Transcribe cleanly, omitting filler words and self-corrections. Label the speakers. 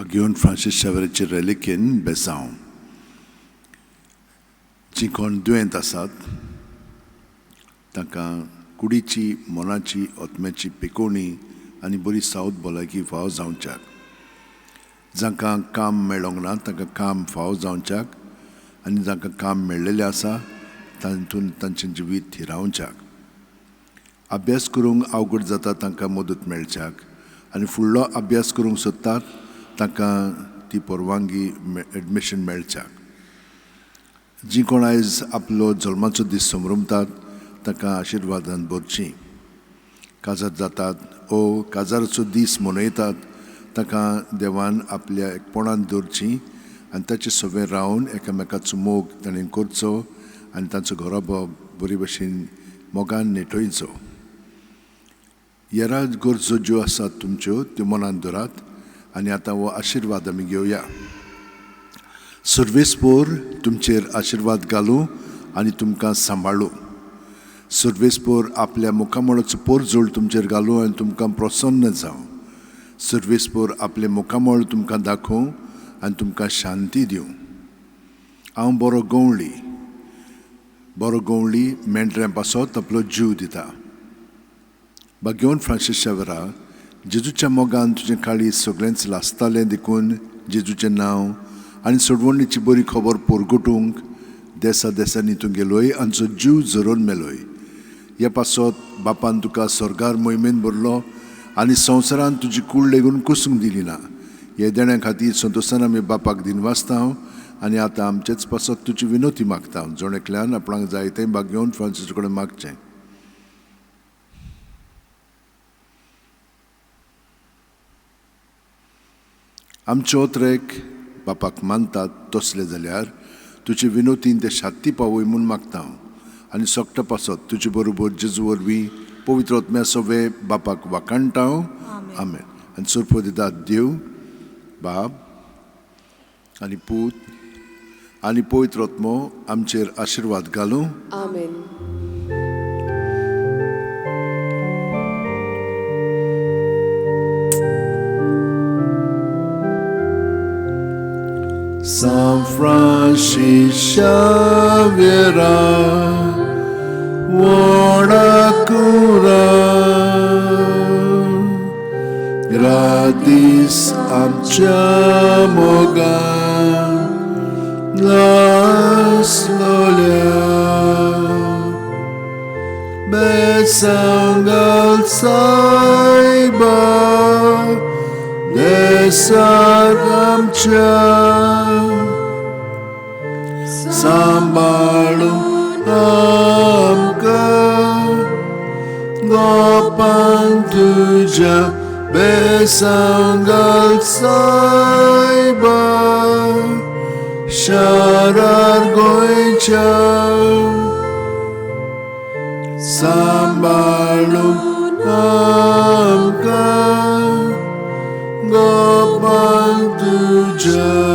Speaker 1: घेवन फ्रांसीस शेवेराची रेलिकेन बेसांव जी कोण दुयेंत आसात तांकां कुडीची मोनाची ओतम्याची पिकोवणी आनी बरी सावध भलायकी फावो जावच्याक जांकां काम मेळोंक ना तांकां काम फावो जावच्याक आनी जांकां काम मेळ्ळेलें आसा तातूंत तांचें जिवीत थिरावच्याक अभ्यास करूंक अवघड जाता तांकां मदत मेळच्याक आनी फुडलो अभ्यास करूंक सोदतात तांकां ती परवानगी एडमिशन मेळच्याक जी कोण आयज आपलो जल्माचो दीस संभ्रमतात तांकां आशिर्वादान भरचीं काजार जातात ओ काजाराचो दीस मनयतात तांकां देवान आपल्या एकपणान दवरचीं आनी ताचे सवें रावन एकामेकाचो मोग ताणें करचो आनी तांचो घरोबो बरे भशेन मोगान नेटोयचो येरा गरजो ज्यो आसात तुमच्यो त्यो मनान दवरात आनी आतां हो आशिर्वाद आमी घेवया सर्वेस्पोर तुमचेर आशिर्वाद घालूं आनी तुमकां सांबाळूं सर्वेस्पोर आपल्या मुखामळाचो पोरजोळ तुमचेर घालूं आनी तुमकां प्रसन्न जावं सर्वेस्पोर आपले मुखामळ तुमकां दाखोवं आनी तुमकां शांती दिवं हांव बरो गवळी मेंढऱ्यां पासत आपलो जीव दिता घेवन फ्रांसीस शेवेरा जेजूच्या मोगान तुजें काळीज सगळेंच लासतालें देखून जेजूचें नांव आनी सोडवणीची बरी खबर पोरगोटूंक देसा देसांनी तूं गेलोय आनी तुजो जीव झरोवन मेलोय ह्या पासत बापान तुका स्वर्गार मोहिमेन भरलो आनी संवसारान तुजी कूड लेगून कुसूंक दिली ना हे देण्या खातीर संतोशान आमी बापाक दिनवासता आनी आतां आमचेच पासत तुजी विनोती मागता जोणेकल्यान आपणाक जाय तें घेवन फ्रांसीसा कडेन मागचें आमचे ओत्रेक बापाक मानतात तसले जाल्यार तुजे विनोतीन ते शांती पावय म्हूण मागता आनी सोगटा पासत तुजे बरोबर जेजू वरवीं पवित्र आत्म्या सवे बापाक वाखाणटा आमेन आनी सुरपो दितात देव बाप आनी पूत आनी पवित्र आत्मो आमचेर आशिर्वाद घालूं
Speaker 2: आमेन
Speaker 1: San Francis Xavier cura gratis amcia mogan las lolia besangal saiba desagamcia Sambalum amka gopan tuja besangal saiba sharar goicha Sambalum amka gopan tuja